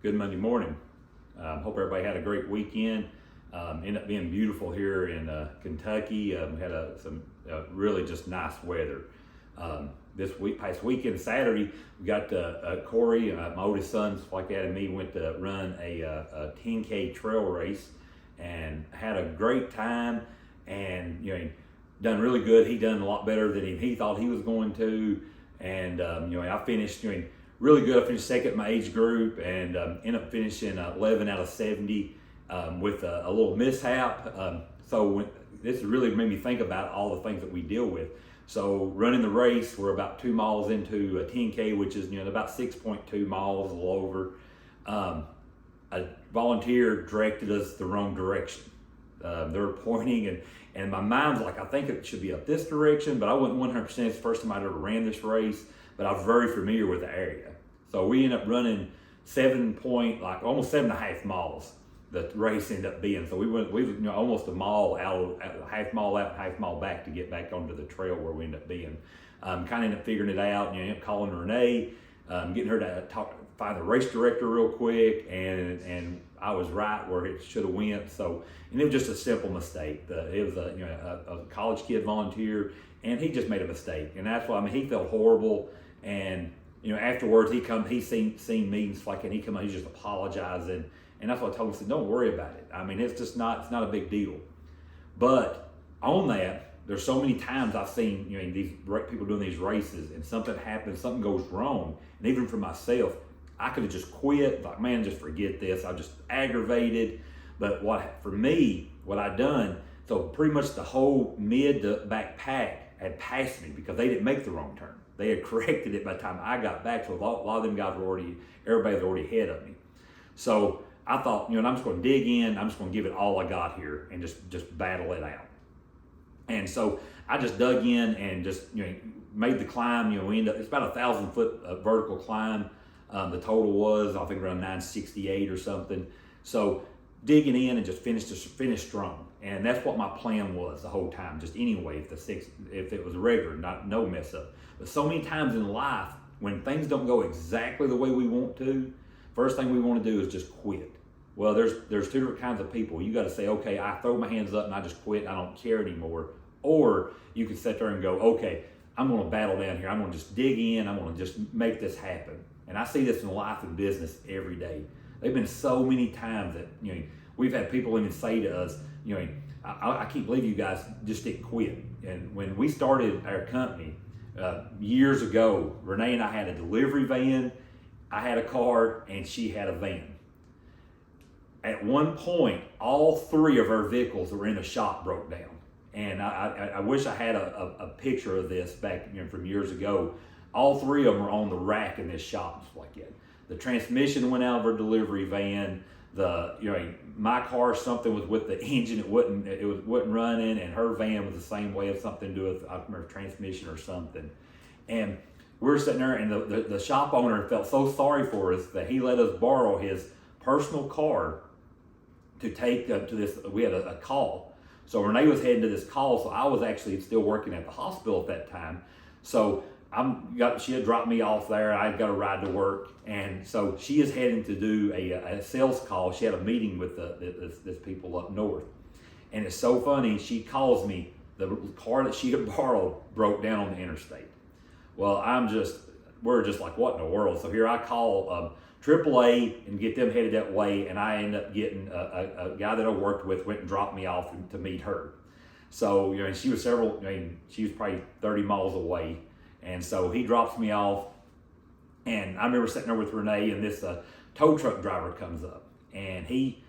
Good Monday morning. Hope everybody had a great weekend. Ended up being beautiful here in Kentucky. We had some really just nice weather. Past weekend, Saturday, we got Corey, my oldest son, like that, and me went to run a 10K trail race and had a great time. And done really good. He done a lot better than he thought he was going to. And I finished really good. I finished second in my age group and ended up finishing 11 out of 70 with a little mishap. So this really made me think about all the things that we deal with. So running the race, we're about 2 miles into a 10K, which is about 6.2 miles, a little over. A volunteer directed us the wrong direction. They were pointing and my mind's like, I think it should be up this direction, but I wasn't 100%. It's the first time I'd ever ran this race, but I was very familiar with the area. So we ended up running almost 7.5 miles. The race ended up being. So we went almost a mile out, half mile out, half mile back to get back onto the trail where we ended up being. Kind of ended up figuring it out. Ended up calling Renee, getting her to find the race director real quick, and I was right where it should have went. So, and it was just a simple mistake. It was a college kid volunteer, and he just made a mistake, and that's why he felt horrible. And afterwards he seen me and stuff like that. He come out, he's just apologizing, and that's what I told him. I said, don't worry about it. It's not a big deal. But on that, there's so many times I've seen these people doing these races, and something happens, something goes wrong, and even for myself, I could have just quit, like, man, just forget this. I just aggravated. But what I done, so pretty much the whole mid to back pack had passed me because they didn't make the wrong turn. They had corrected it by the time I got back. So a lot of them guys everybody was already ahead of me. So I thought, I'm just going to dig in. I'm just going to give it all I got here and just battle it out. And so I just dug in and just made the climb. We ended up, it's about 1,000-foot vertical climb. The total was, I think, around 968 or something. So digging in and just finish strong. And that's what my plan was the whole time. Just anyway, if it was regular, no mess up. But so many times in life, when things don't go exactly the way we want to, first thing we want to do is just quit. Well, there's two different kinds of people. You got to say, okay, I throw my hands up and I just quit. I don't care anymore. Or you can sit there and go, okay, I'm going to battle down here. I'm going to just dig in. I'm going to just make this happen. And I see this in life and business every day. There've been so many times that we've had people even say to us, I can't believe you guys just didn't quit. And when we started our company years ago, Renee and I had a delivery van. I had a car, and she had a van. At one point, all three of our vehicles that were in a shop broke down. And I wish I had a picture of this back from years ago. All three of them were on the rack in this shop, like that. The transmission went out of our delivery van. My car, something was with the engine. It wasn't running, and her van was the same way. Of something to do with, I remember, transmission or something. And we're sitting there, and the shop owner felt so sorry for us that he let us borrow his personal car to take to this. We had a call. So Renee was heading to this call, so I was actually still working at the hospital at that time. So she had dropped me off there. I got a ride to work, and so she is heading to do a sales call. She had a meeting with this people up north, and it's so funny. She calls me. The car that she had borrowed broke down on the interstate. Well, we're just like, what in the world? So here I call AAA and get them headed that way, and I end up getting a guy that I worked with went and dropped me off to meet her. So she was she was probably 30 miles away. And so he drops me off, and I remember sitting there with Renee, and this tow truck driver comes up, and he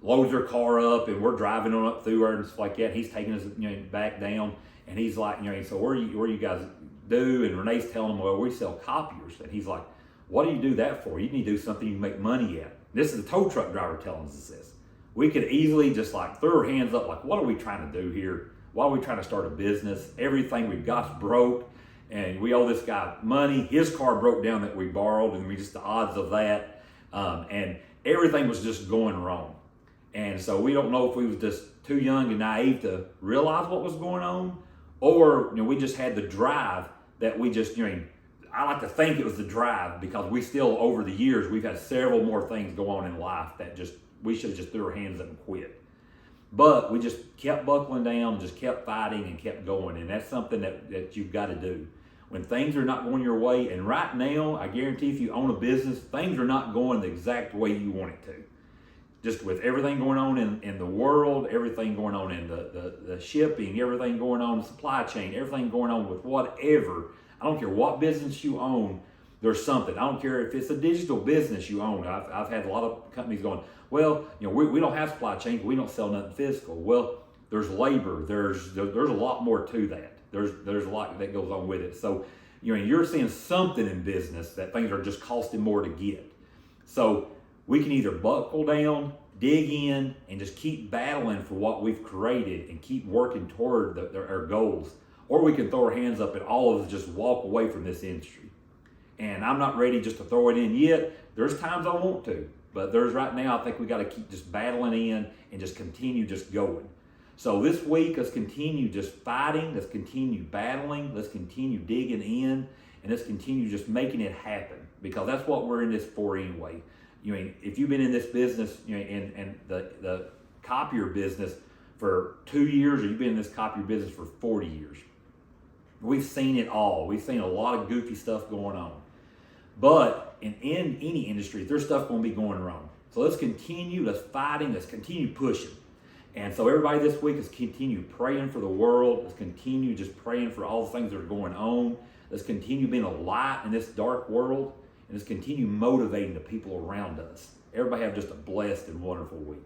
loads her car up, and we're driving on up through her and stuff like that. He's taking us back down, and he's like, so where you guys do? And Renee's telling him, well, we sell copiers. And he's like, what do you do that for? You need to do something you can make money at. This is the tow truck driver telling us this. We could easily just throw our hands up, like, what are we trying to do here? Why are we trying to start a business? Everything we've got's broke. And we owe this guy money. His car broke down that we borrowed, and we just the odds of that. And everything was just going wrong. And so we don't know if we was just too young and naive to realize what was going on, or we just had the drive that we just I like to think it was the drive, because we still, over the years, we've had several more things go on in life that just, we should have just threw our hands up and quit. But we just kept buckling down, just kept fighting and kept going. And that's something that you've got to do. When things are not going your way, and right now, I guarantee if you own a business, things are not going the exact way you want it to. Just with everything going on in the world, everything going on in the shipping, everything going on in the supply chain, everything going on with whatever. I don't care what business you own, there's something. I don't care if it's a digital business you own. I've had a lot of companies going, well, we don't have supply chain, we don't sell nothing physical. Well, there's labor, there's a lot more to that. There's a lot that goes on with it. So, you're seeing something in business that things are just costing more to get. So we can either buckle down, dig in, and just keep battling for what we've created and keep working toward our goals, or we can throw our hands up and all of us just walk away from this industry. And I'm not ready just to throw it in yet. There's times I want to, but right now I think we got to keep just battling in and just continue just going. So this week, let's continue just fighting, let's continue battling, let's continue digging in, and let's continue just making it happen, because that's what we're in this for anyway. If you've been in this business, and the copier business for 2 years, or you've been in this copier business for 40 years, we've seen it all. We've seen a lot of goofy stuff going on. But in any industry, there's stuff going to be going wrong. So let's continue, let's fighting, let's continue pushing. And so everybody this week, let's continue praying for the world. Let's continue just praying for all the things that are going on. Let's continue being a light in this dark world. And let's continue motivating the people around us. Everybody have just a blessed and wonderful week.